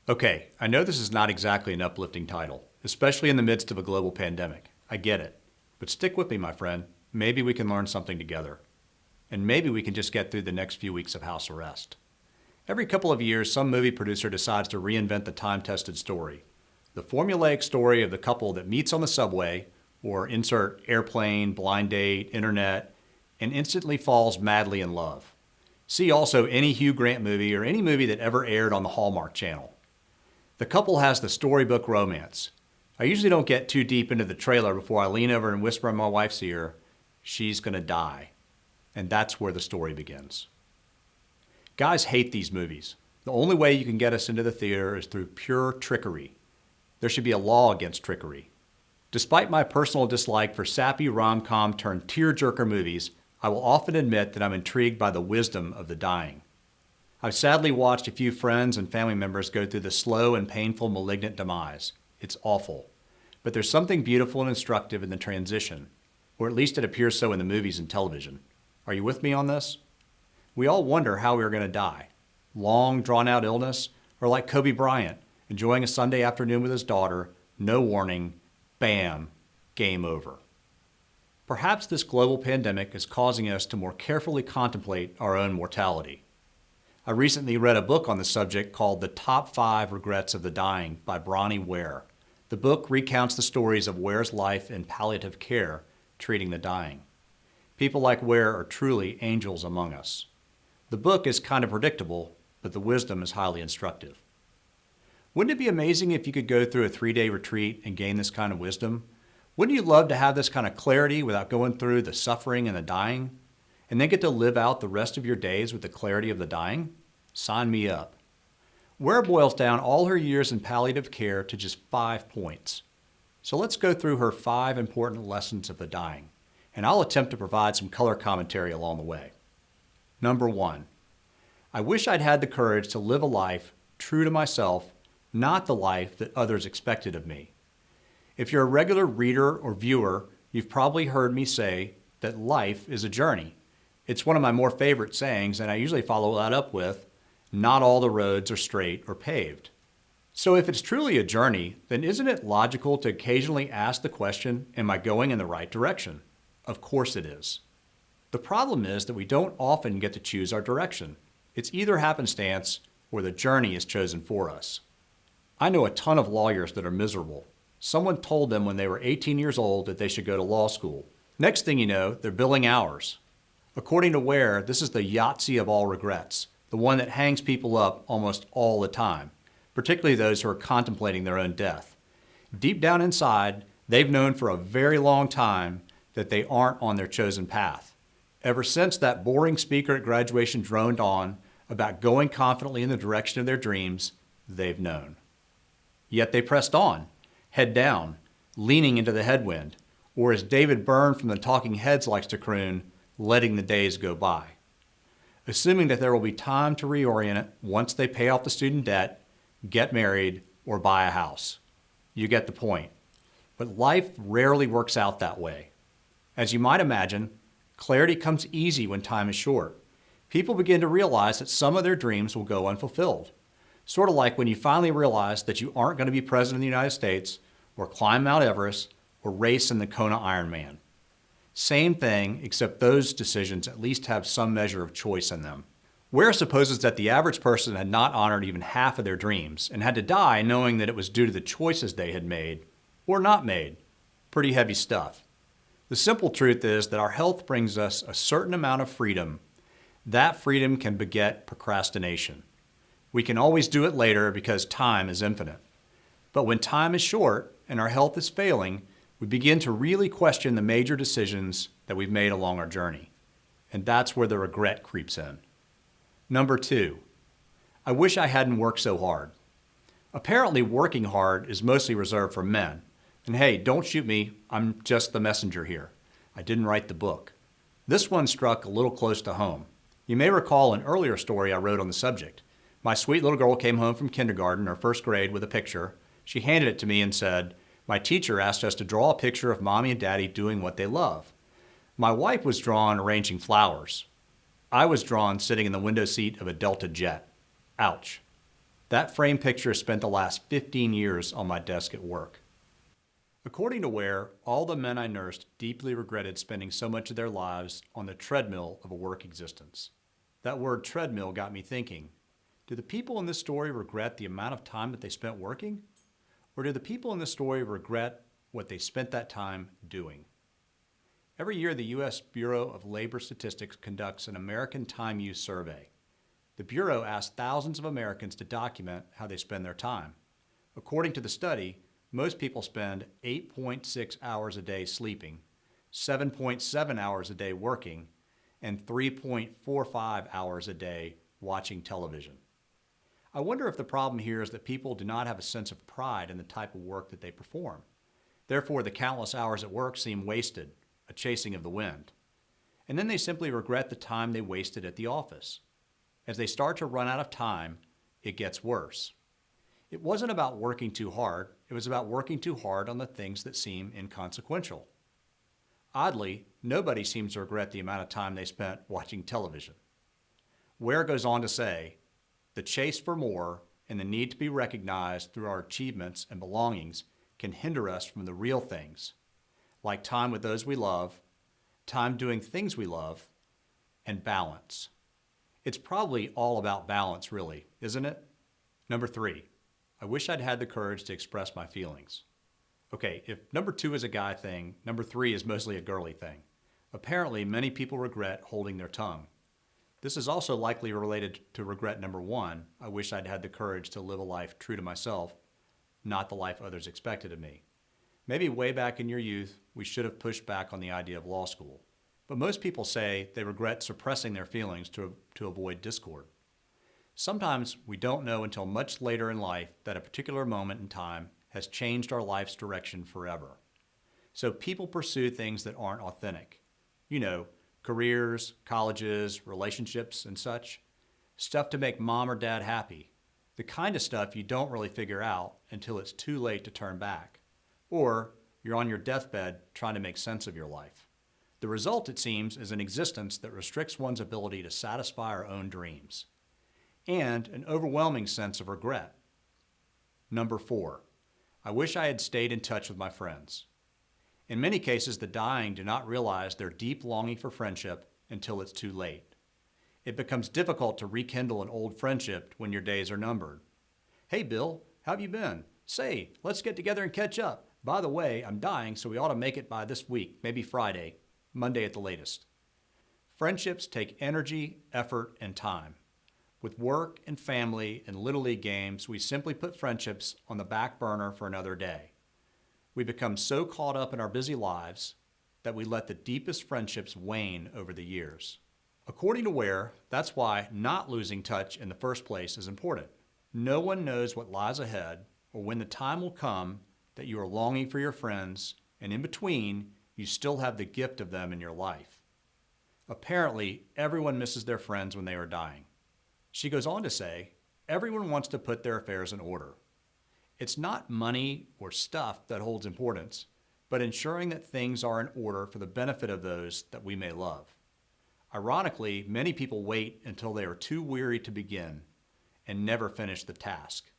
Okay, I know this is not exactly an uplifting title, especially in the midst of a global pandemic. I get it. But stick with me, my friend. Maybe we can learn something together. And maybe we can just get through the next few weeks of house arrest. Every couple of years, some movie producer decides to reinvent the time-tested story. The formulaic story of the couple that meets on the subway, or insert airplane, blind date, internet, and instantly falls madly in love. See also any Hugh Grant movie or any movie that ever aired on the Hallmark Channel. The couple has the storybook romance. I usually don't get too deep into the trailer before I lean over and whisper in my wife's ear, "She's gonna die." And that's where the story begins. Guys hate these movies. The only way you can get us into the theater is through pure trickery. There should be a law against trickery. Despite my personal dislike for sappy rom-com turned tearjerker movies, I will often admit that I'm intrigued by the wisdom of the dying. I've sadly watched a few friends and family members go through the slow and painful malignant demise. It's awful. But there's something beautiful and instructive in the transition, or at least it appears so in the movies and television. Are you with me on this? We all wonder how we are going to die. Long, drawn-out illness, or like Kobe Bryant, enjoying a Sunday afternoon with his daughter, no warning, bam, game over. Perhaps this global pandemic is causing us to more carefully contemplate our own mortality. I recently read a book on the subject called The Top 5 Regrets of the Dying by Bronnie Ware. The book recounts the stories of Ware's life in palliative care, treating the dying. People like Ware are truly angels among us. The book is kind of predictable, but the wisdom is highly instructive. Wouldn't it be amazing if you could go through a 3-day retreat and gain this kind of wisdom? Wouldn't you love to have this kind of clarity without going through the suffering and the dying? And then get to live out the rest of your days with the clarity of the dying? Sign me up. Ware boils down all her years in palliative care to just 5 points. So let's go through her 5 important lessons of the dying, and I'll attempt to provide some color commentary along the way. Number 1, I wish I'd had the courage to live a life true to myself, not the life that others expected of me. If you're a regular reader or viewer, you've probably heard me say that life is a journey. It's one of my more favorite sayings, and I usually follow that up with, not all the roads are straight or paved. So if it's truly a journey, then isn't it logical to occasionally ask the question, am I going in the right direction? Of course it is. The problem is that we don't often get to choose our direction. It's either happenstance or the journey is chosen for us. I know a ton of lawyers that are miserable. Someone told them when they were 18 years old that they should go to law school. Next thing you know, they're billing hours. According to Ware, this is the Yahtzee of all regrets, the one that hangs people up almost all the time, particularly those who are contemplating their own death. Deep down inside, they've known for a very long time that they aren't on their chosen path. Ever since that boring speaker at graduation droned on about going confidently in the direction of their dreams, they've known. Yet they pressed on, head down, leaning into the headwind, or as David Byrne from the Talking Heads likes to croon, letting the days go by. Assuming that there will be time to reorient it once they pay off the student debt, get married, or buy a house. You get the point. But life rarely works out that way. As you might imagine, clarity comes easy when time is short. People begin to realize that some of their dreams will go unfulfilled. Sort of like when you finally realize that you aren't going to be president of the United States, or climb Mount Everest, or race in the Kona Ironman. Same thing, except those decisions at least have some measure of choice in them. Ware supposes that the average person had not honored even half of their dreams and had to die knowing that it was due to the choices they had made, or not made. Pretty heavy stuff. The simple truth is that our health brings us a certain amount of freedom. That freedom can beget procrastination. We can always do it later because time is infinite. But when time is short and our health is failing, we begin to really question the major decisions that we've made along our journey. And that's where the regret creeps in. Number 2, I wish I hadn't worked so hard. Apparently working hard is mostly reserved for men. And hey, don't shoot me, I'm just the messenger here. I didn't write the book. This one struck a little close to home. You may recall an earlier story I wrote on the subject. My sweet little girl came home from kindergarten or first grade with a picture. She handed it to me and said, "My teacher asked us to draw a picture of mommy and daddy doing what they love." My wife was drawn arranging flowers. I was drawn sitting in the window seat of a Delta jet. Ouch. That frame picture has spent the last 15 years on my desk at work. According to Ware, all the men I nursed deeply regretted spending so much of their lives on the treadmill of a work existence. That word treadmill got me thinking, do the people in this story regret the amount of time that they spent working? Or do the people in this story regret what they spent that time doing? Every year, the U.S. Bureau of Labor Statistics conducts an American time use survey. The Bureau asks thousands of Americans to document how they spend their time. According to the study, most people spend 8.6 hours a day sleeping, 7.7 hours a day working, and 3.45 hours a day watching television. I wonder if the problem here is that people do not have a sense of pride in the type of work that they perform. Therefore, the countless hours at work seem wasted, a chasing of the wind. And then they simply regret the time they wasted at the office. As they start to run out of time, it gets worse. It wasn't about working too hard, it was about working too hard on the things that seem inconsequential. Oddly, nobody seems to regret the amount of time they spent watching television. Ware goes on to say, the chase for more and the need to be recognized through our achievements and belongings can hinder us from the real things, like time with those we love, time doing things we love, and balance. It's probably all about balance, really, isn't it? Number 3, I wish I'd had the courage to express my feelings. Okay, if number 2 is a guy thing, number 3 is mostly a girly thing. Apparently, many people regret holding their tongue. This is also likely related to regret number 1, I wish I'd had the courage to live a life true to myself, not the life others expected of me. Maybe way back in your youth, we should have pushed back on the idea of law school. But most people say they regret suppressing their feelings to avoid discord. Sometimes we don't know until much later in life that a particular moment in time has changed our life's direction forever. So people pursue things that aren't authentic. You know, careers, colleges, relationships, and such. Stuff to make mom or dad happy. The kind of stuff you don't really figure out until it's too late to turn back. Or you're on your deathbed trying to make sense of your life. The result, it seems, is an existence that restricts one's ability to satisfy our own dreams. And an overwhelming sense of regret. Number 4, I wish I had stayed in touch with my friends. In many cases, the dying do not realize their deep longing for friendship until it's too late. It becomes difficult to rekindle an old friendship when your days are numbered. Hey, Bill, how have you been? Say, let's get together and catch up. By the way, I'm dying, so we ought to make it by this week, maybe Friday, Monday at the latest. Friendships take energy, effort, and time. With work and family and Little League games, we simply put friendships on the back burner for another day. We become so caught up in our busy lives that we let the deepest friendships wane over the years. According to Ware, that's why not losing touch in the first place is important. No one knows what lies ahead or when the time will come that you are longing for your friends, and in between, you still have the gift of them in your life. Apparently, everyone misses their friends when they are dying. She goes on to say, everyone wants to put their affairs in order. It's not money or stuff that holds importance, but ensuring that things are in order for the benefit of those that we may love. Ironically, many people wait until they are too weary to begin and never finish the task.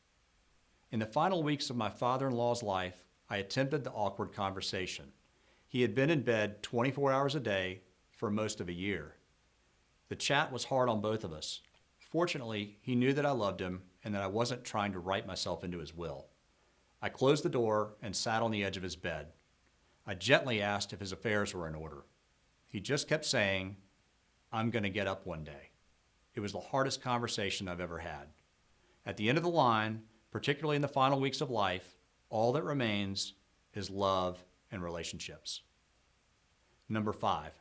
In the final weeks of my father-in-law's life, I attempted the awkward conversation. He had been in bed 24 hours a day for most of a year. The chat was hard on both of us. Fortunately, he knew that I loved him and that I wasn't trying to write myself into his will. I closed the door and sat on the edge of his bed. I gently asked if his affairs were in order. He just kept saying, I'm going to get up one day. It was the hardest conversation I've ever had. At the end of the line, particularly in the final weeks of life, all that remains is love and relationships. Number 5,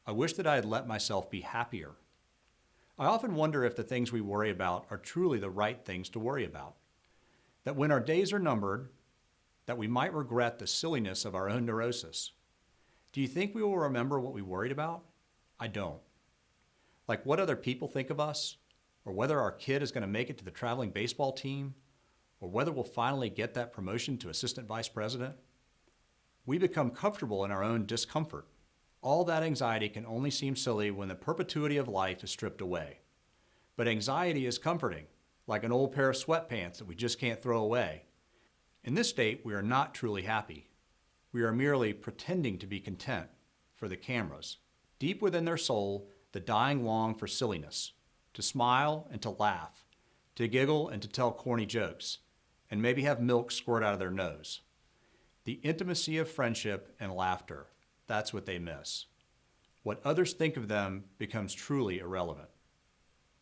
I wish that I had let myself be happier. I often wonder if the things we worry about are truly the right things to worry about. That when our days are numbered, that we might regret the silliness of our own neurosis. Do you think we will remember what we worried about? I don't. Like what other people think of us, or whether our kid is going to make it to the traveling baseball team, or whether we'll finally get that promotion to assistant vice president. We become comfortable in our own discomfort. All that anxiety can only seem silly when the perpetuity of life is stripped away. But anxiety is comforting. like an old pair of sweatpants that we just can't throw away. In this state, we are not truly happy. We are merely pretending to be content for the cameras. Deep within their soul, the dying long for silliness, to smile and to laugh, to giggle and to tell corny jokes, and maybe have milk squirt out of their nose. The intimacy of friendship and laughter, that's what they miss. What others think of them becomes truly irrelevant.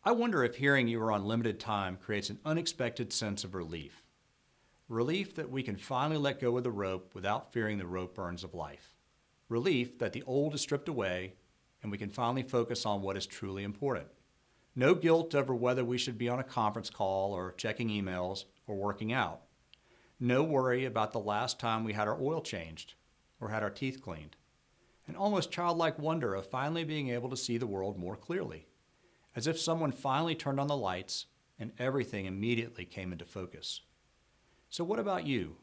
I wonder if hearing you are on limited time creates an unexpected sense of relief. Relief that we can finally let go of the rope without fearing the rope burns of life. Relief that the old is stripped away and we can finally focus on what is truly important. No guilt over whether we should be on a conference call or checking emails or working out. No worry about the last time we had our oil changed or had our teeth cleaned. An almost childlike wonder of finally being able to see the world more clearly, as if someone finally turned on the lights and everything immediately came into focus. So what about you?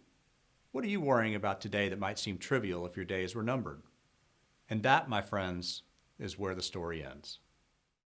What are you worrying about today that might seem trivial if your days were numbered? And that, my friends, is where the story ends.